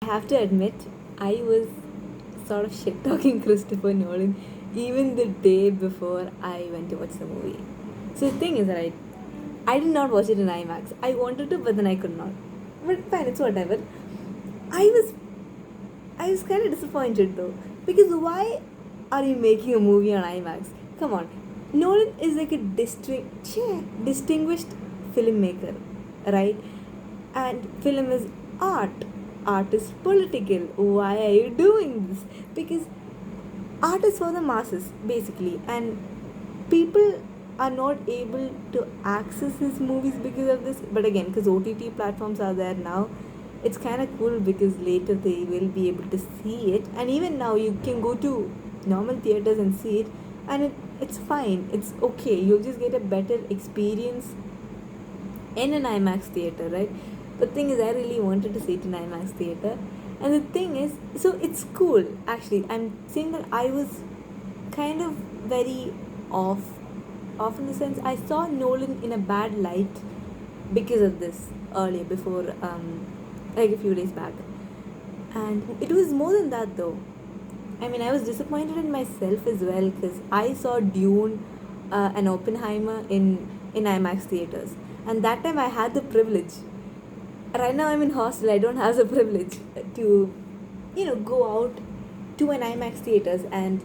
have to admit, I was sort of shit talking Christopher Nolan even the day before I went to watch the movie. So the thing is, right, I did not watch it in IMAX. I wanted to, but then I could not. But fine, it's whatever. I was I was kind of disappointed though, because why are you making a movie on IMAX? Come on, Nolan is like a distinguished filmmaker, right? And film is art. Art is political. Why are you doing this? Because art is for the masses, basically, and people are not able to access his movies because of this. But again, because OTT platforms are there now, it's kind of cool because later they will be able to see it, and even now you can go to normal theaters and see it, and it's fine, it's okay, you'll just get a better experience in an IMAX theater, right? But the thing is, I really wanted to see it in IMAX theater, and the thing is, so it's cool. Actually, I'm saying that I was kind of very off, off in the sense I saw Nolan in a bad light because of this earlier, before like a few days back, and it was more than that though. I mean, I was disappointed in myself as well because I saw Dune and Oppenheimer in IMAX theaters, and that time I had the privilege. Right now I'm in hostel. I don't have the privilege to, go out to an IMAX theaters. And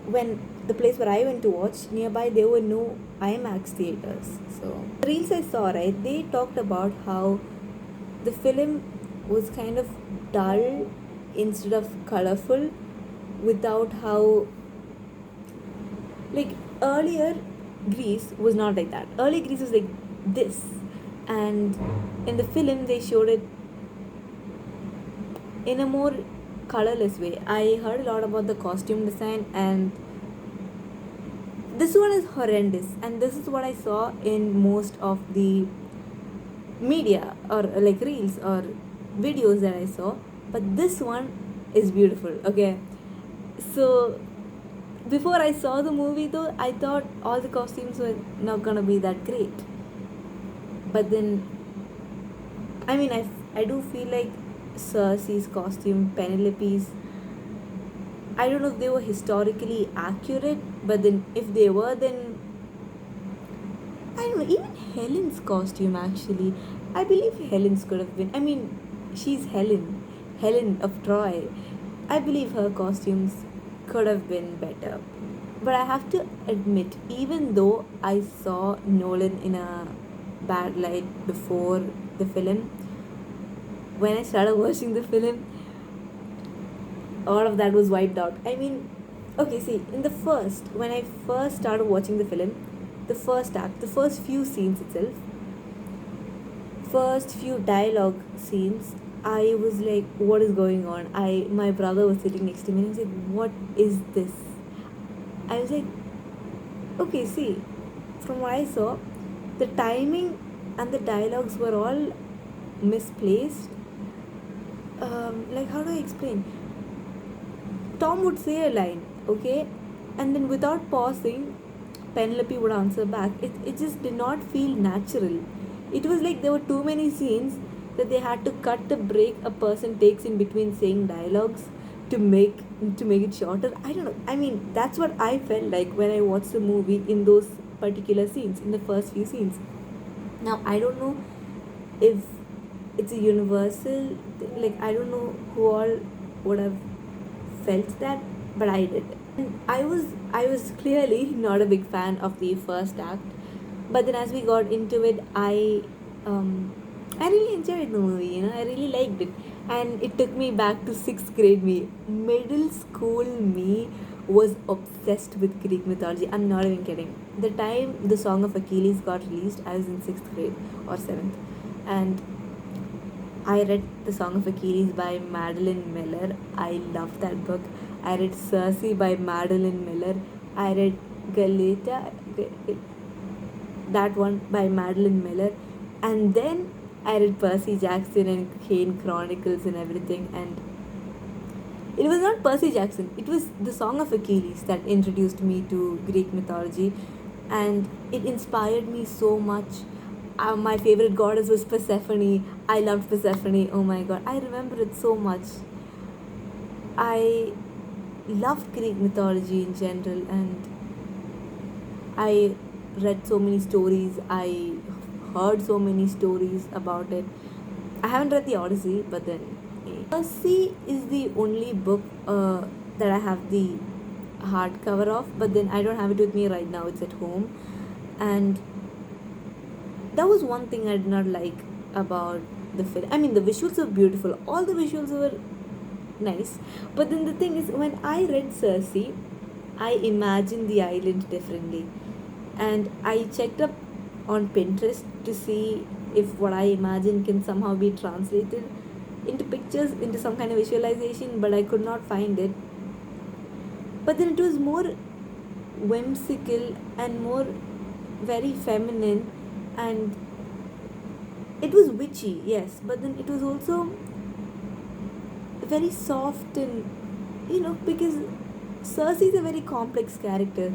when the place where I went to watch nearby, there were no IMAX theaters. So the reels I saw, right, they talked about how the film was kind of dull instead of colorful, without how, like, earlier Greece was not like that. Early Greece was like this, and in the film they showed it in a more colorless way. I heard a lot about the costume design, and this one is horrendous, and this is what I saw in most of the media, or like reels or videos that I saw. But this one is beautiful. Okay, so before I saw the movie though, I thought all the costumes were not gonna be that great. But then, I mean, I do feel like Circe's costume, Penelope's, I don't know if they were historically accurate, but then if they were, then I don't know, even Helen's costume actually, I believe Helen's could have been. I mean, she's Helen of Troy. I believe her costumes could have been better. But I have to admit, even though I saw Nolan in a bad light before the film, when I started watching the film, all of that was wiped out. I mean, okay, see, when I first started watching the film, the first act, the first few scenes itself, first few dialogue scenes, I was like, what is going on? My brother was sitting next to me and he said, what is this? I was like, okay, see, from what I saw, the timing and the dialogues were all misplaced. Like, how do I explain? Tom would say a line, okay, and then without pausing, Penelope would answer back. It just did not feel natural. It was like there were too many scenes that they had to cut the break a person takes in between saying dialogues to make it shorter. I don't know. I mean, that's what I felt like when I watched the movie in those particular scenes, in the first few scenes. Now I don't know if it's a universal, like, I don't know who all would have felt that, but I did. And I was clearly not a big fan of the first act, but then as we got into it, I really enjoyed the movie. I really liked it, and it took me back to sixth grade me. Middle school me was obsessed with Greek mythology. I'm not even kidding. The time the Song of Achilles got released, I was in sixth grade or seventh, and I read The Song of Achilles by Madeline Miller. I loved that book. I read Circe by Madeline Miller. I read Galata, that one by Madeline Miller. And then I read Percy Jackson and Kane Chronicles and everything. And it was not Percy Jackson, it was The Song of Achilles that introduced me to Greek mythology. And it inspired me so much. My favorite goddess was Persephone. I loved Persephone. Oh my god, I remember it so much. I loved Greek mythology in general, and I read so many stories. I heard so many stories about it. I haven't read the Odyssey, but then Odyssey is the only book that I have the hardcover of. But then I don't have it with me right now. It's at home, and that was one thing I did not like about the film. I mean, the visuals were beautiful. All the visuals were nice. But then the thing is, when I read Circe, I imagined the island differently. And I checked up on Pinterest to see if what I imagine can somehow be translated into pictures, into some kind of visualization, but I could not find it. But then it was more whimsical and more very feminine, and it was witchy, yes, but then it was also very soft, and because Cersei is a very complex character.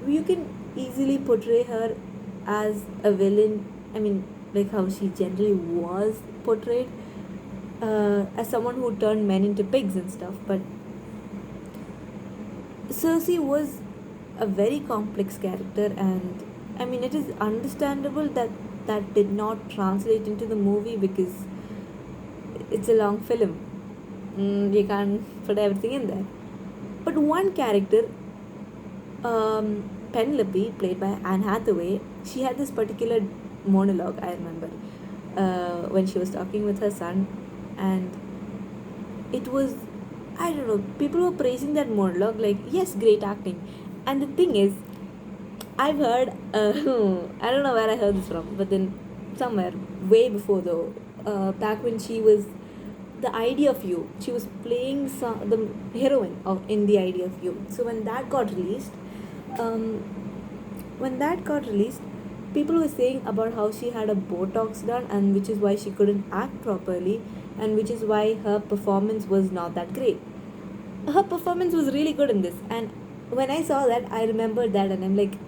You can easily portray her as a villain. I mean, like how she generally was portrayed, as someone who turned men into pigs and stuff. But Cersei was a very complex character, and I mean, it is understandable that that did not translate into the movie because it's a long film. You can't put everything in there. But one character, Penelope, played by Anne Hathaway, she had this particular monologue, I remember, when she was talking with her son, and it was, I don't know, people were praising that monologue like, yes, great acting. And the thing is, I've heard, I don't know where I heard this from, but then somewhere, way before though, back when she was the idea of you, she was playing the heroine in the idea of you. So um, when that got released, people were saying about how she had a Botox done, and which is why she couldn't act properly, and which is why her performance was not that great. Her performance was really good in this, and when I saw that, I remembered that, and I'm like,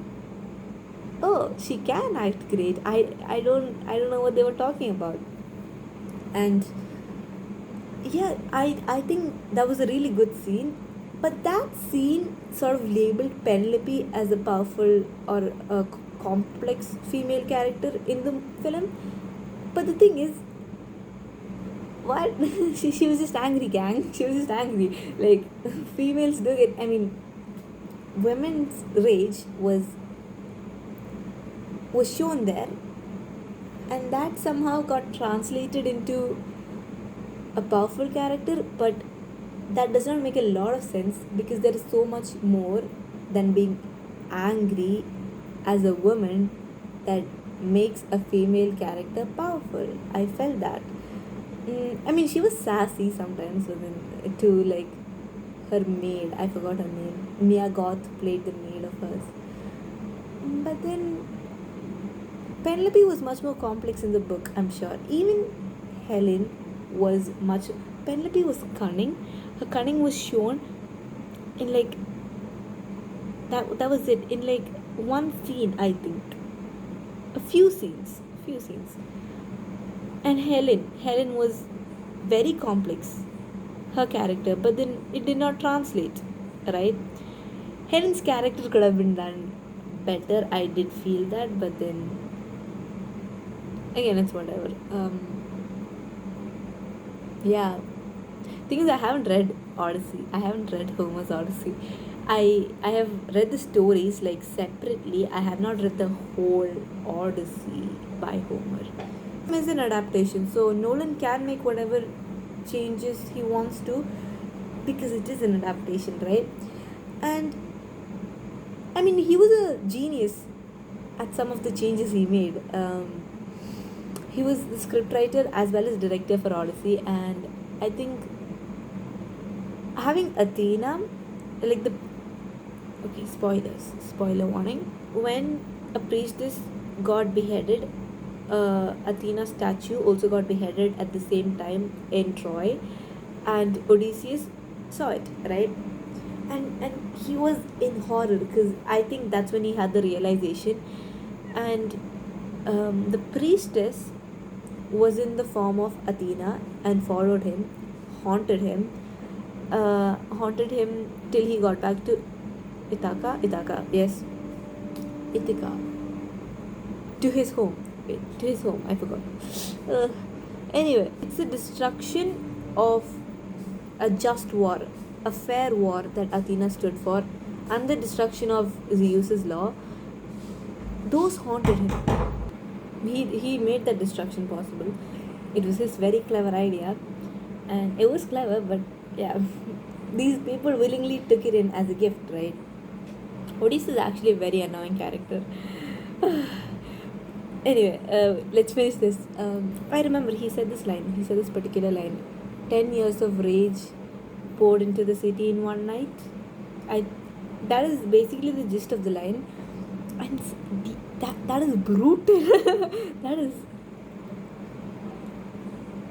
oh, she can act great. I don't know what they were talking about. And yeah, I think that was a really good scene. But that scene sort of labeled Penelope as a powerful or a complex female character in the film. But the thing is, what? She was just angry, gang. She was just angry. Like, females do it. I mean, women's rage was shown there, and that somehow got translated into a powerful character, but that does not make a lot of sense because there is so much more than being angry as a woman that makes a female character powerful. I felt that. I mean, she was sassy sometimes, but then to like her maid, I forgot her name. Mia Goth played the maid of hers. But then Penelope was much more complex in the book, I'm sure. Even Helen was much. Penelope was cunning. Her cunning was shown in like that was it in like one scene, I think. A few scenes. And Helen was very complex, her character, but then it did not translate, right? Helen's character could have been done better. I did feel that, but then again, it's whatever. Yeah. Thing is, I haven't read Odyssey. I haven't read Homer's Odyssey. I have read the stories like separately. I have not read the whole Odyssey by Homer. It's an adaptation, so Nolan can make whatever changes he wants to because it is an adaptation, right? And I mean, he was a genius at some of the changes he made. He was the scriptwriter as well as director for Odyssey, and I think having Athena, like the okay, spoiler warning. When a priestess got beheaded, Athena's statue also got beheaded at the same time in Troy, and Odysseus saw it, right? And he was in horror because I think that's when he had the realization, and The priestess was in the form of Athena and followed him, haunted him, haunted him till he got back to Ithaca, yes, Ithaca, to his home. Wait, to his home, I forgot. Uh, anyway, it's the destruction of a just war, a fair war that Athena stood for, and the destruction of Zeus's law. Those haunted him. He made that destruction possible. It was his very clever idea, and it was clever, but yeah, these people willingly took it in as a gift, right? Odysseus is actually a very annoying character. Anyway, let's finish this. I remember he said this line. He said this particular line. 10 years of rage poured into the city in one night. I. That is basically the gist of the line, and that is brutal. that is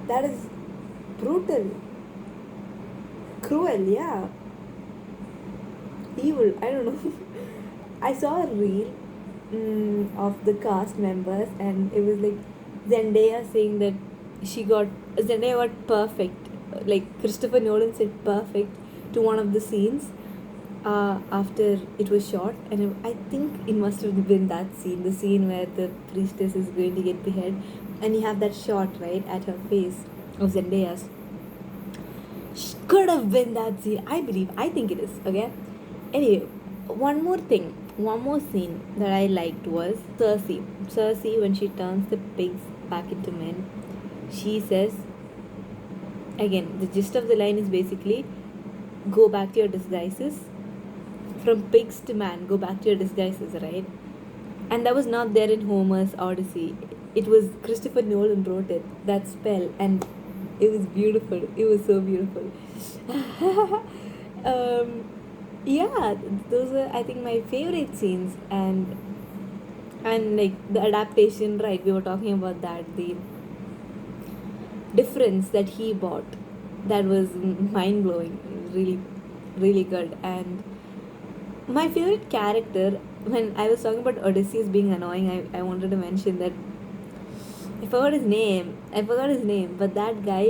that is brutal, cruel. Yeah, evil. I don't know. I saw a reel of the cast members, and it was like Zendaya saying that Zendaya got perfect, like Christopher Nolan said perfect to one of the scenes after it was shot, and I think it must have been that scene, the scene where the priestess is going to get beheaded, and you have that shot right at her face of Zendaya's. Could have been that scene. I think it is. Okay. Anyway, one more scene that I liked was Circe. Circe, when she turns the pigs back into men, she says, again, the gist of the line is basically, go back to your disguises. From pigs to man, go back to your disguises, right? And that was not there in Homer's Odyssey. It was Christopher Nolan wrote it, that spell, and it was beautiful. It was so beautiful. Yeah, those are, I think, my favorite scenes, and like the adaptation, right? We were talking about that, the difference that he brought, that was mind blowing, really, really good. And my favorite character, when I was talking about Odysseus being annoying, I wanted to mention that I forgot his name, but that guy,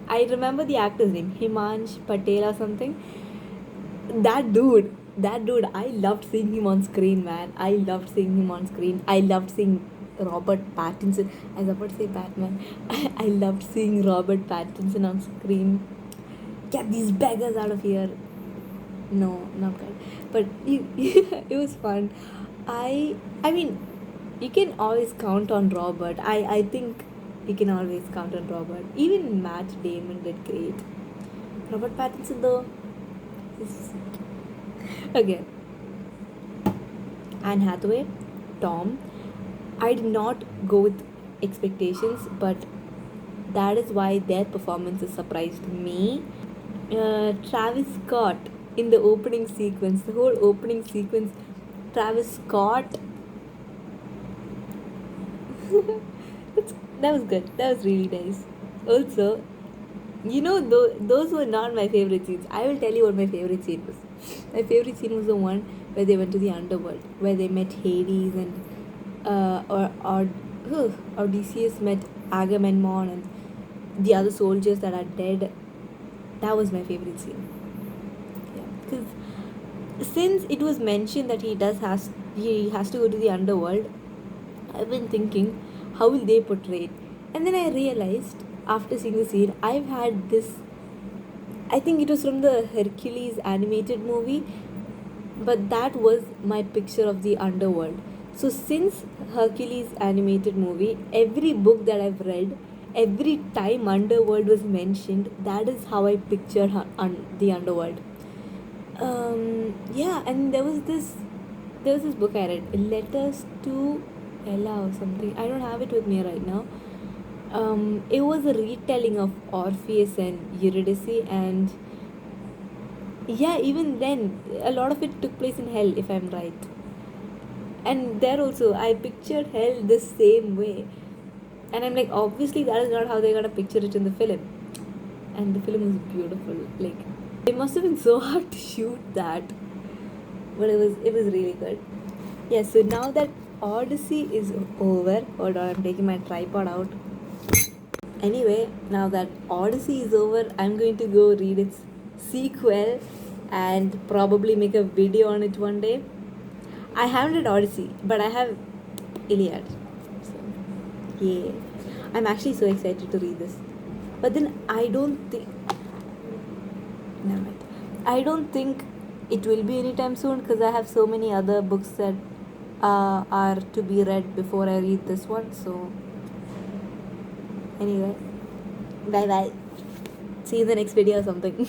I remember the actor's name, Himansh Patel or something. That dude, I loved seeing him on screen, man. I loved seeing him on screen. I loved seeing Robert Pattinson. I was about to say Batman. I loved seeing Robert Pattinson on screen. Get these beggars out of here. No, not good. But it was fun. I mean, you can always count on Robert. I think you can always count on Robert. Even Matt Damon did great. Robert Pattinson though, is again. Anne Hathaway, Tom. I did not go with expectations, but that is why their performances surprised me. Travis Scott in the opening sequence, the whole opening sequence, Travis Scott. That was good. That was really nice. Also, those were not my favorite scenes. I will tell you what my favorite scene was. My favorite scene was the one where they went to the underworld, where they met Hades and Odysseus met Agamemnon and the other soldiers that are dead. That was my favorite scene. Yeah, because since it was mentioned that he has to go to the underworld, I've been thinking, how will they portray it? And then I realized after seeing the scene, I've had this. I think it was from the Hercules animated movie, but that was my picture of the underworld. So since Hercules animated movie, every book that I've read, every time underworld was mentioned, that is how I pictured the underworld. Yeah, and there was this book I read, Letters to Ella or something. I don't have it with me right now. It was a retelling of Orpheus and Eurydice, and yeah, even then, a lot of it took place in hell, if I'm right. And there also, I pictured hell the same way, and I'm like, obviously, that is not how they're gonna picture it in the film. And the film was beautiful. Like, it must have been so hard to shoot that, but it was really good. Yeah. So now that Odyssey is over. Hold on, I'm taking my tripod out. Anyway, now that Odyssey is over, I'm going to go read its sequel and probably make a video on it one day. I haven't read Odyssey, but I have Iliad. So, yeah. I'm actually so excited to read this. But then I don't think. Never mind. I don't think it will be anytime soon because I have so many other books that are to be read before I read this one. So, anyway, bye bye. See you in the next video or something.